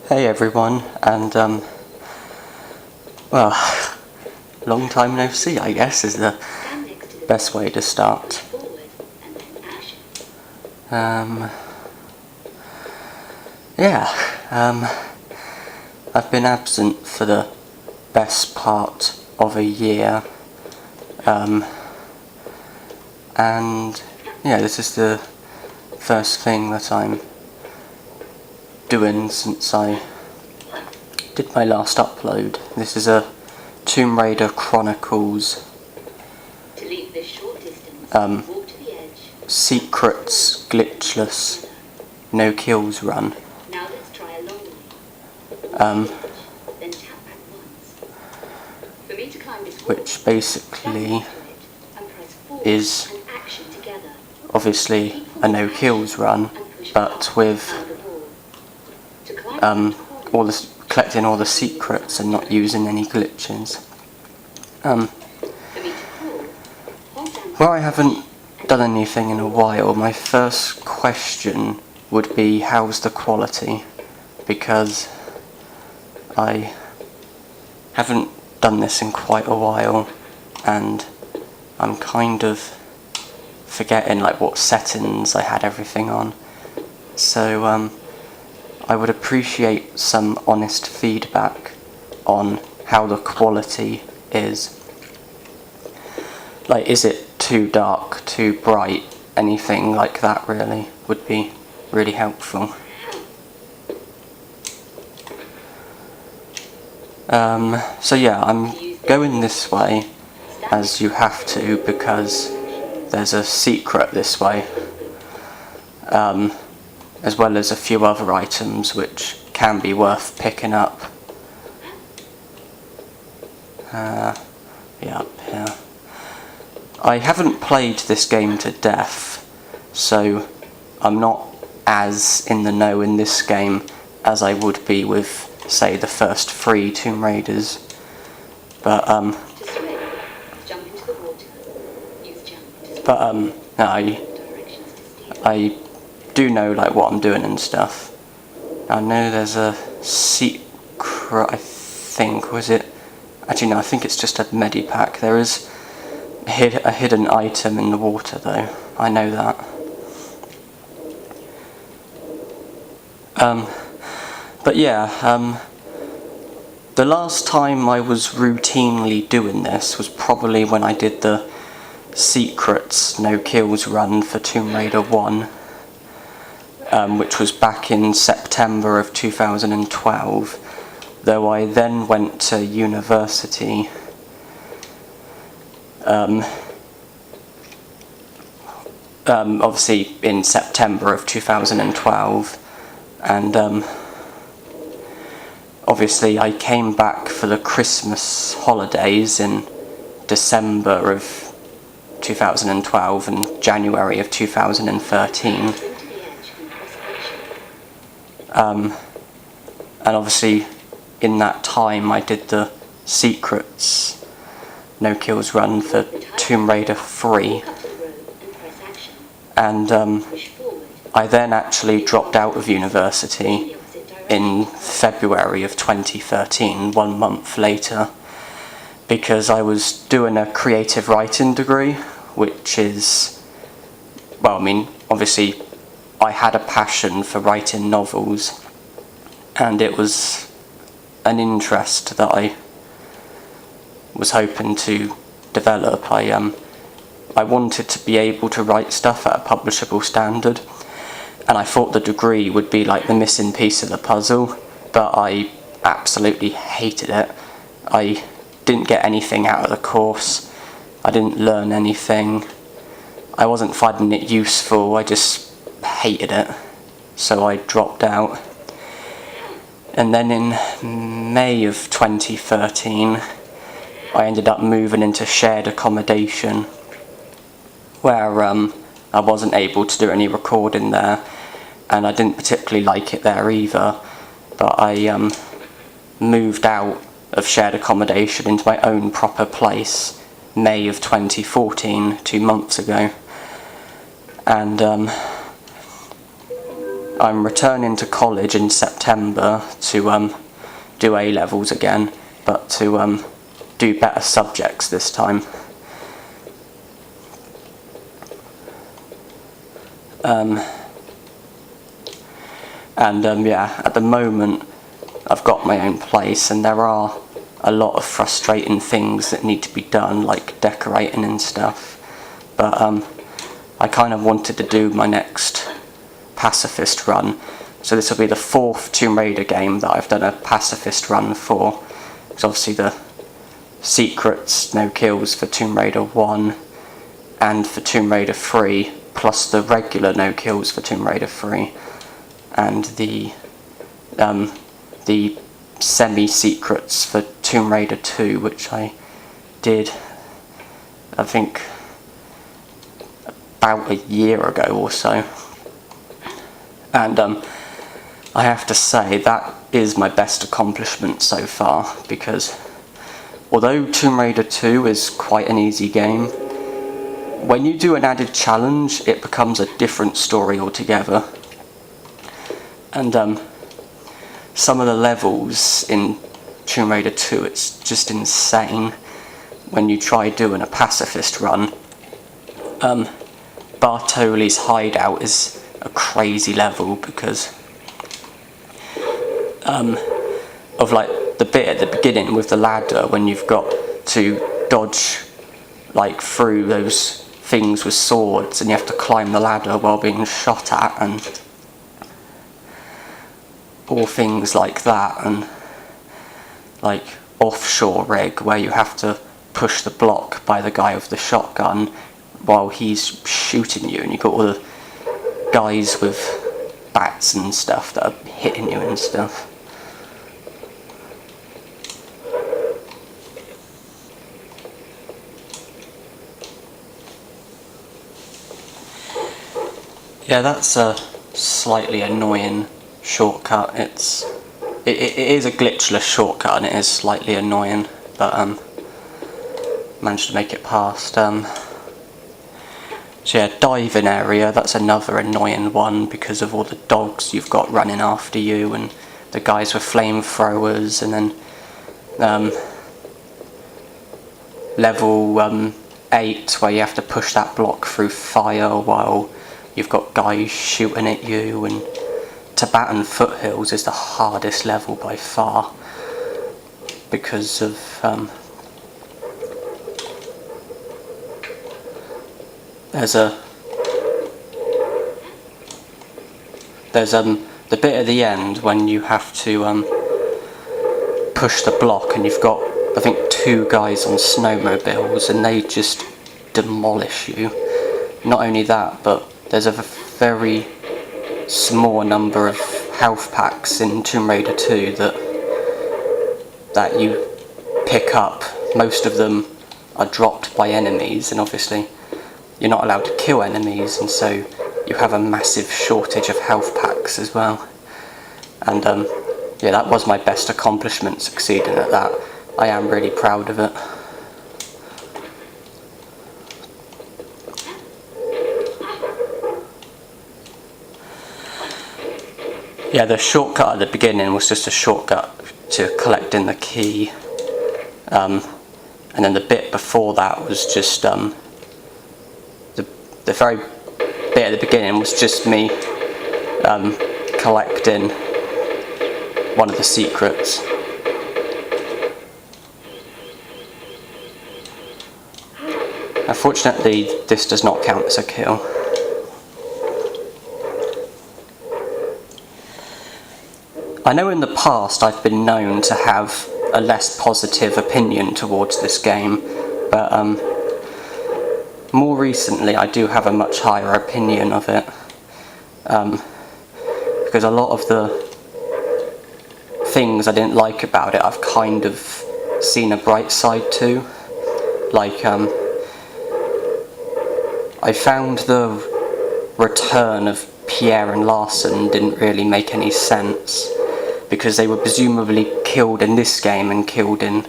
Hey everyone, and well, long time no see, I guess, is the best way to start. I've been absent for the best part of a year, and yeah, this is the first thing that I'm doing since I did my last upload. This is a Tomb Raider Chronicles Secrets Glitchless no kills run, which basically is obviously a no kills run, but with collecting all the secrets and not using any glitches. Where I haven't done anything in a while, my first question would be, how's the quality? Because I haven't done this in quite a while, and I'm kind of forgetting what settings I had everything on. So I would appreciate some honest feedback on how the quality is. Is it too dark, too bright? Anything like that really would be really helpful. So yeah, I'm going this way, as you have to, because there's a secret this way. As well as a few other items which can be worth picking up. Yeah, up here. I haven't played this game to death, so I'm not as in the know in this game as I would be with, say, the first 3 Tomb Raiders. But no, I do know what I'm doing and stuff. I know there's a secret, I think, was it? Actually no, I think it's just a medipack. There is a hidden item in the water though, I know that. But yeah, the last time I was routinely doing this was probably when I did the Secrets no kills run for Tomb Raider 1. Which was back in September of 2012, though I then went to university obviously in September of 2012, and obviously I came back for the Christmas holidays in December of 2012 and January of 2013. And obviously in that time I did the Secrets no kills run for Tomb Raider 3, and I then actually dropped out of university in February of 2013, 1 month later, because I was doing a creative writing degree, which is, well, I mean, obviously I had a passion for writing novels, and it was an interest that I was hoping to develop. I wanted to be able to write stuff at a publishable standard, and I thought the degree would be the missing piece of the puzzle, but I absolutely hated it. I didn't get anything out of the course, I didn't learn anything, I wasn't finding it useful, I just hated it, so I dropped out. And then in May of 2013 I ended up moving into shared accommodation, where I wasn't able to do any recording there, and I didn't particularly like it there either, but I moved out of shared accommodation into my own proper place May of 2014, 2 months ago, and I'm returning to college in September to do A-levels again, but to do better subjects this time. Yeah, at the moment I've got my own place, and there are a lot of frustrating things that need to be done, like decorating and stuff, but I kind of wanted to do my next pacifist run, so this will be the 4th Tomb Raider game that I've done a pacifist run for. Because obviously the secrets, no kills for Tomb Raider 1 and for Tomb Raider 3, plus the regular no kills for Tomb Raider 3, and the semi-secrets for Tomb Raider 2, which I did, I think, about a year ago or so. And I have to say that is my best accomplishment so far, because although Tomb Raider 2 is quite an easy game, when you do an added challenge it becomes a different story altogether. And some of the levels in Tomb Raider 2, it's just insane when you try doing a pacifist run. Bartoli's hideout is a crazy level because of like the bit at the beginning with the ladder when you've got to dodge like through those things with swords and you have to climb the ladder while being shot at, and all things like that, and like offshore rig where you have to push the block by the guy with the shotgun while he's shooting you, and you've got all the guys with bats and stuff that are hitting you and stuff. Yeah, that's a slightly annoying shortcut. It is a glitchless shortcut and it is slightly annoying, but managed to make it past. So yeah, diving area, that's another annoying one because of all the dogs you've got running after you and the guys with flamethrowers, and then level 8 where you have to push that block through fire while you've got guys shooting at you, and Tibetan Foothills is the hardest level by far because of there's the bit at the end when you have to push the block and you've got, I think, 2 guys on snowmobiles and they just demolish you. Not only that, but there's a very small number of health packs in Tomb Raider 2 that you pick up. Most of them are dropped by enemies, and obviously you're not allowed to kill enemies, and so you have a massive shortage of health packs as well. And yeah, that was my best accomplishment, succeeding at that. I am really proud of it. Yeah, the shortcut at the beginning was just a shortcut to collecting the key, and then the bit before that was just the very bit at the beginning was just me collecting one of the secrets. Unfortunately, this does not count as a kill. I know in the past I've been known to have a less positive opinion towards this game, but more recently I do have a much higher opinion of it, because a lot of the things I didn't like about it I've kind of seen a bright side to. Like I found the return of Pierre and Larson didn't really make any sense, because they were presumably killed in this game and killed in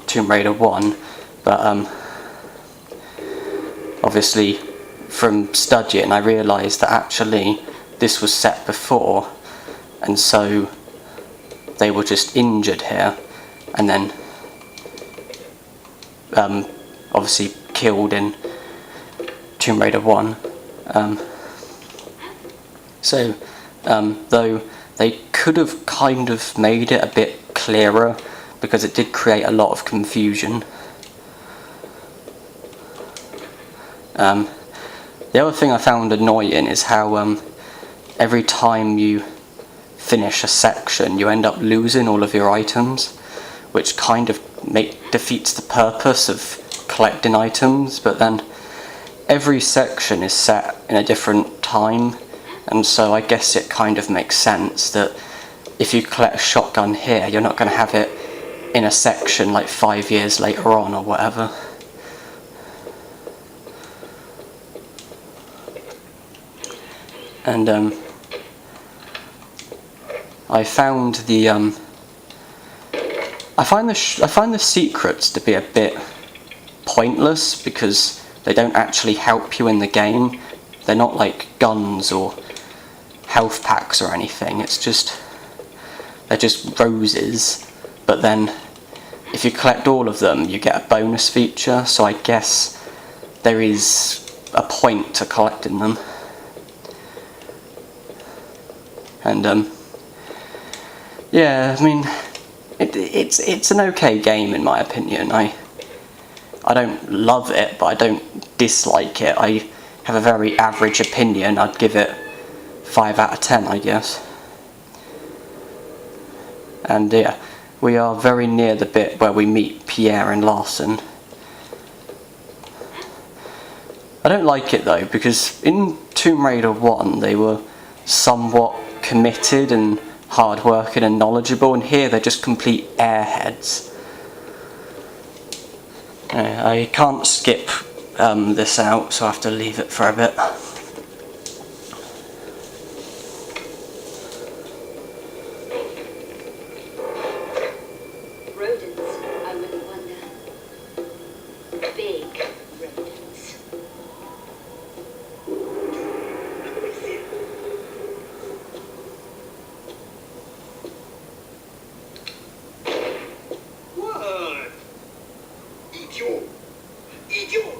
Tomb Raider 1, but obviously from studying, I realised that actually this was set before, and so they were just injured here, and then obviously killed in Tomb Raider 1. Though they could have kind of made it a bit clearer, because it did create a lot of confusion. The other thing I found annoying is how every time you finish a section you end up losing all of your items, which kind of defeats the purpose of collecting items. But then every section is set in a different time, and so I guess it kind of makes sense that if you collect a shotgun here, you're not going to have it in a section like 5 years later on or whatever. And I found the I find the secrets to be a bit pointless, because they don't actually help you in the game. They're not like guns or health packs or anything. They're just roses. But then if you collect all of them, you get a bonus feature, so I guess there is a point to collecting them. And yeah, I mean, it's an okay game in my opinion. I don't love it, but I don't dislike it. I have a very average opinion. I'd give it 5 out of 10, I guess. And yeah, we are very near the bit where we meet Pierre and Larson. I don't like it though, because in Tomb Raider 1 they were somewhat committed and hard-working and knowledgeable, and here they're just complete airheads. I can't skip this out, so I have to leave it for a bit. Rodents, I wouldn't wonder. Big rodents. What? Idiot!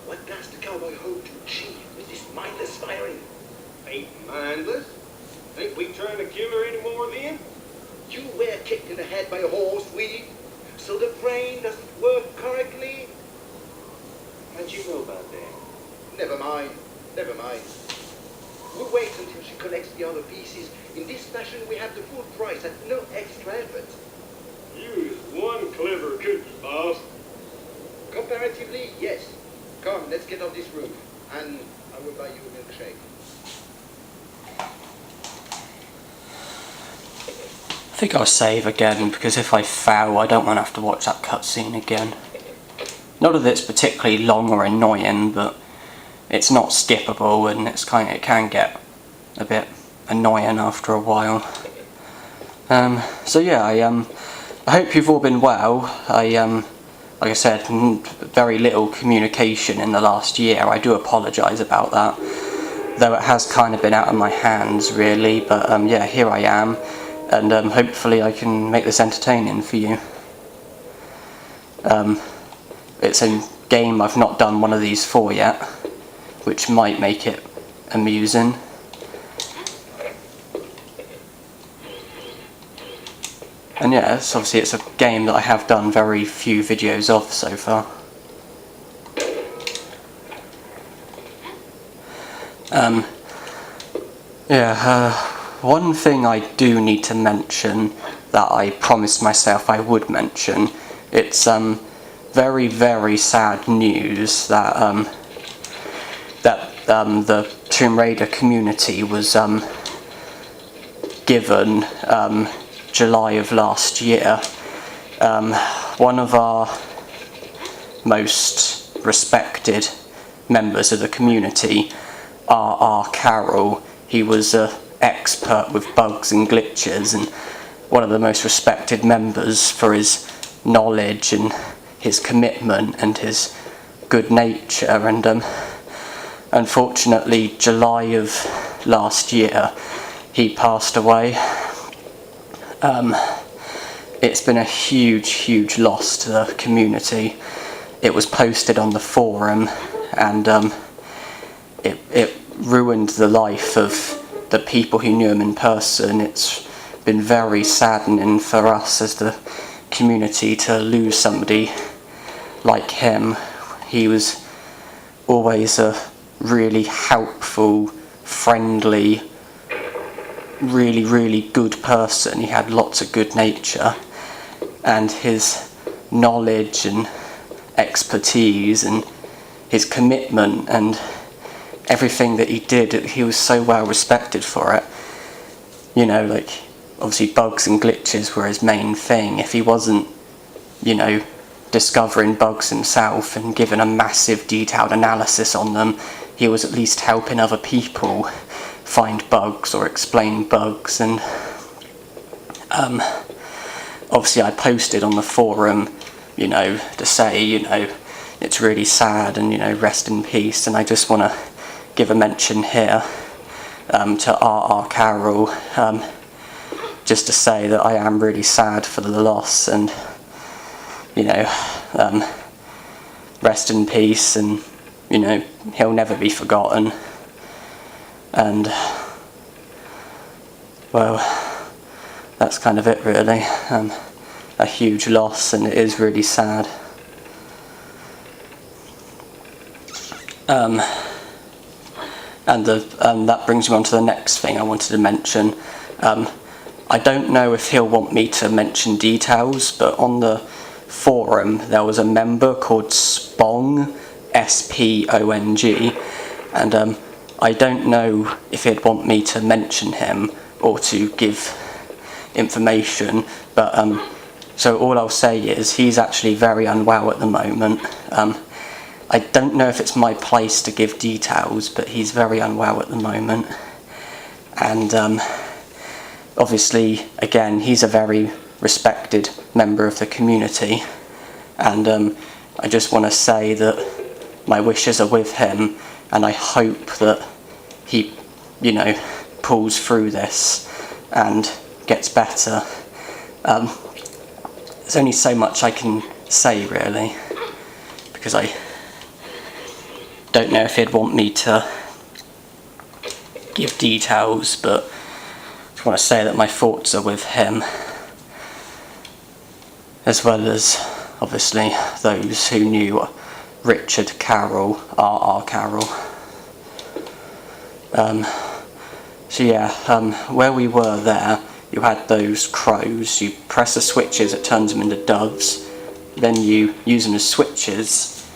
What does the cowboy hope to achieve with this mindless firing? Ain't mindless. Think we trying to kill her anymore then? You were kicked in the head by a horse, we, so the brain doesn't work correctly. How'd you know about that? Never mind. We'll wait until she collects the other pieces. In this fashion, we have the full price at no extra effort. You is one clever cookie, boss. Comparatively, yes. Come, let's get off this roof, and I will buy you a milkshake. I think I'll save again, because if I fail I don't want to have to watch that cutscene again. Not that it's particularly long or annoying, but it's not skippable, and it can get a bit annoying after a while. So yeah, I hope you've all been well. Like I said, very little communication in the last year. I do apologise about that, though it has kind of been out of my hands really, but yeah, here I am, and hopefully I can make this entertaining for you. It's a game I've not done one of these for yet, which might make it amusing. And yeah, obviously it's a game that I have done very few videos of so far. One thing I do need to mention that I promised myself I would mention, it's very, very sad news that the Tomb Raider community was given July of last year. One of our most respected members of the community, R.R. Carroll, he was an expert with bugs and glitches, and one of the most respected members for his knowledge and his commitment and his good nature, and unfortunately, July of last year, he passed away. It's been a huge loss to the community. It was posted on the forum, and it ruined the life of the people who knew him in person. It's been very saddening for us as the community to lose somebody like him. He was always a really helpful, friendly, really good person. He had lots of good nature, and his knowledge and expertise and his commitment and everything that he did, he was so well respected for it. You know, like, obviously bugs and glitches were his main thing. If he wasn't, you know, discovering bugs himself and giving a massive detailed analysis on them, he was at least helping other people find bugs or explain bugs. And obviously I posted on the forum, you know, to say, you know, it's really sad and, you know, rest in peace. And I just want to give a mention here to R.R. Carroll, just to say that I am really sad for the loss, and, you know, rest in peace, and, you know, he'll never be forgotten. And, well, that's kind of it really. A huge loss, and it is really sad. And that brings me on to the next thing I wanted to mention. I don't know if he'll want me to mention details, but on the forum there was a member called Spong, S-P-O-N-G, and I don't know if he'd want me to mention him or to give information, but so all I'll say is he's actually very unwell at the moment. I don't know if it's my place to give details, but he's very unwell at the moment. And obviously, again, he's a very respected member of the community. And I just want to say that my wishes are with him, and I hope that he, you know, pulls through this and gets better. There's only so much I can say, really, because I don't know if he'd want me to give details, but I just want to say that my thoughts are with him, as well as obviously those who knew Richard Carroll, R.R. Carroll. So yeah, where we were there, you had those crows. You press the switches, it turns them into doves. Then you use them as switches,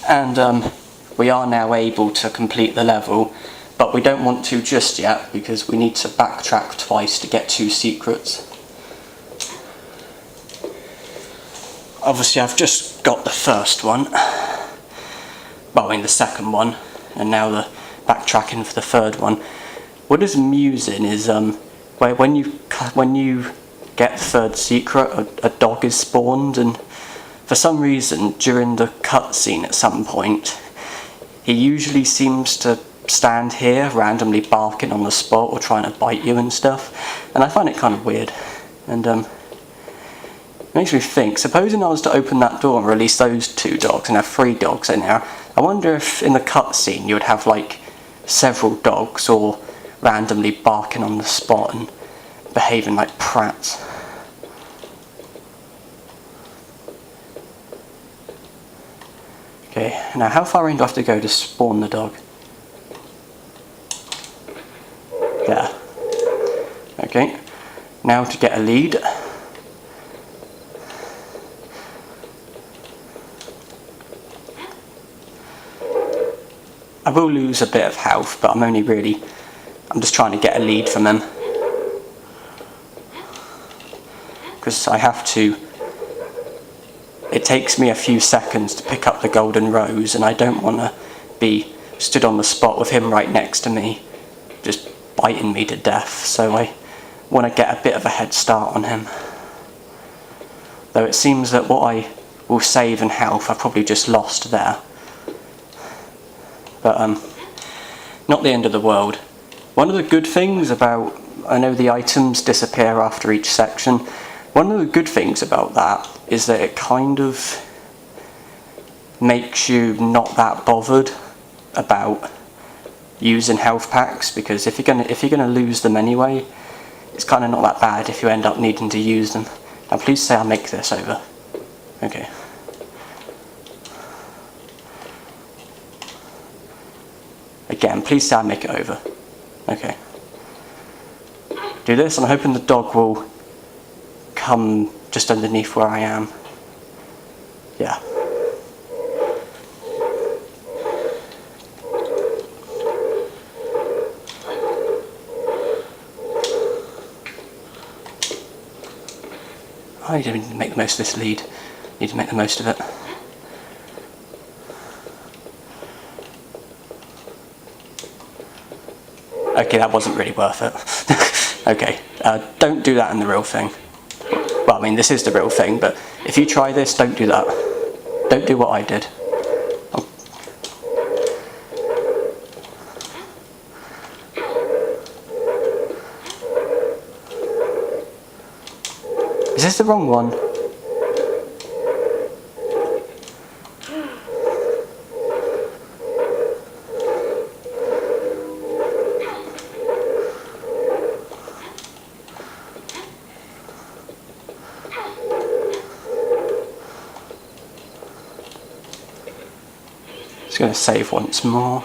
and we are now able to complete the level, but we don't want to just yet because we need to backtrack twice to get 2 secrets. Obviously I've just got the first one, well, I mean the second one, and now the backtracking for the third one. What is amusing is where when you get the third secret, a dog is spawned, and for some reason during the cutscene at some point he usually seems to stand here randomly barking on the spot or trying to bite you and stuff, and I find it kind of weird. And it makes me think, supposing I was to open that door and release those 2 dogs and have 3 dogs in there, I wonder if in the cutscene you would have like several dogs all randomly barking on the spot and behaving like prats. Okay, now how far in do I have to go to spawn the dog? There. Okay, now to get a lead. I will lose a bit of health, but I'm just trying to get a lead from him. Because I have to, it takes me a few seconds to pick up the golden rose, and I don't want to be stood on the spot with him right next to me, just biting me to death, so I want to get a bit of a head start on him. Though it seems that what I will save in health I've probably just lost there. But not the end of the world. One of the good things about, I know the items disappear after each section, one of the good things about that is that it kind of makes you not that bothered about using health packs, because if you're gonna lose them anyway, it's kind of not that bad if you end up needing to use them. Now please say I make this over. Okay. Again, please say I make it over. Okay. Do this, and I'm hoping the dog will come just underneath where I am. Yeah. I need to make the most of this lead. Need to make the most of it. Okay, that wasn't really worth it. Okay, don't do that in the real thing. Well, I mean, this is the real thing, but if you try this, don't do that. Don't do what I did. Oh. Is this the wrong one? Just going to save once more.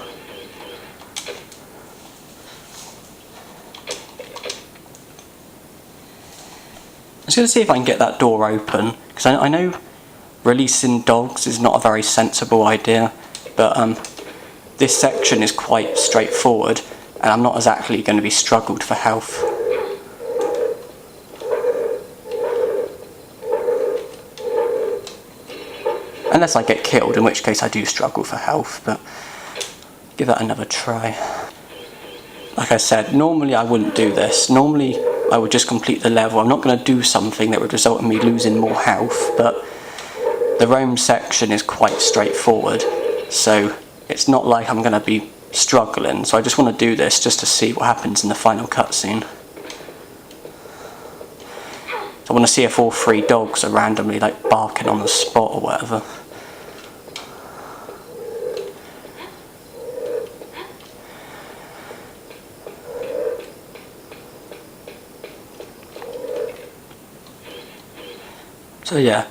I'm just going to see if I can get that door open, because I know releasing dogs is not a very sensible idea, but this section is quite straightforward, and I'm not exactly going to be struggled for health. Unless I get killed, in which case I do struggle for health, but give that another try. Like I said, normally I wouldn't do this. Normally I would just complete the level. I'm not going to do something that would result in me losing more health, but the Rome section is quite straightforward, so it's not like I'm going to be struggling, so I just want to do this just to see what happens in the final cutscene. So I want to see if all three dogs are randomly like barking on the spot or whatever. So yeah,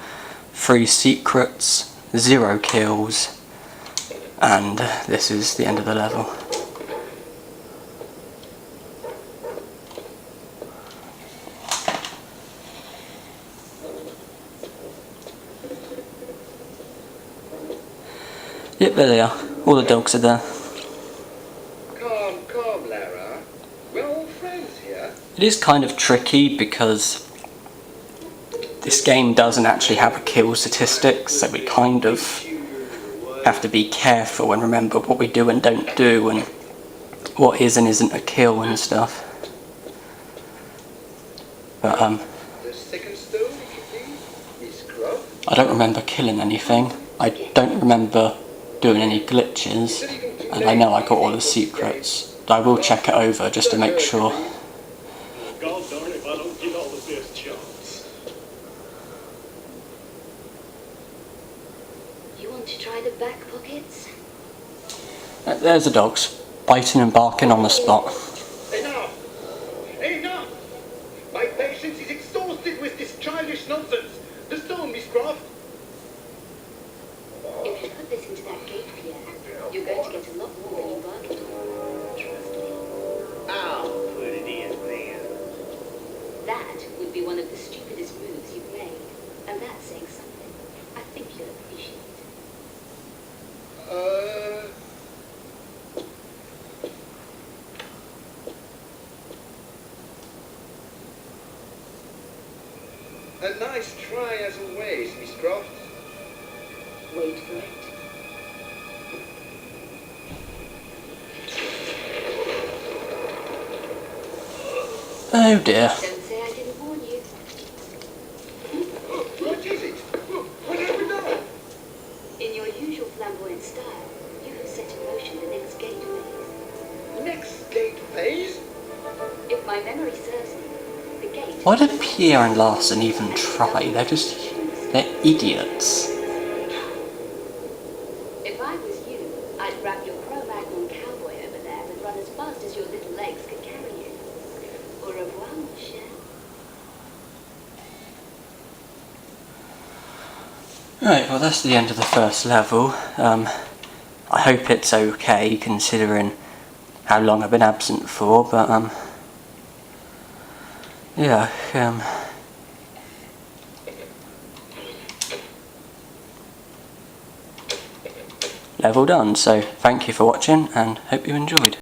3 secrets, 0 kills, and this is the end of the level. Yep, there they are. All the dogs are there. Calm, Lara. We're all friends here. It is kind of tricky because this game doesn't actually have a kill statistic, so we kind of have to be careful and remember what we do and don't do, and what is and isn't a kill and stuff. But The second stone, Miss Grubb. I don't remember killing anything. I don't remember doing any glitches, and I know I got all the secrets. But I will check it over just to make sure. God darn if I don't get all the best jobs. You want to try the back pockets? There's the dogs, biting and barking on the spot. Enough! Enough! My patience is exhausted with this childish nonsense. The stone, Miss Croft. If you put this into that gate, Pierre, you're going to get a lot more than you bargained for. Trust me. I'll put it in there. That would be one of the stupidest moves you've made. And that's saying something. I think you'll appreciate it. A nice try as always, Miss Croft. Wait for it. Oh dear. Don't say I didn't warn you. What is it? What have we done? In your usual flamboyant style, you have set in motion the my memory serves me, the gate... Why did Pierre and Larson even try? They're idiots. If I was you, I'd grab your Cro-Magnon cowboy over there and run as fast as your little legs could carry you. Au revoir, mon cher. Right, well that's the end of the first level. I hope it's okay considering how long I've been absent for, but yeah, level done. So thank you for watching and hope you enjoyed.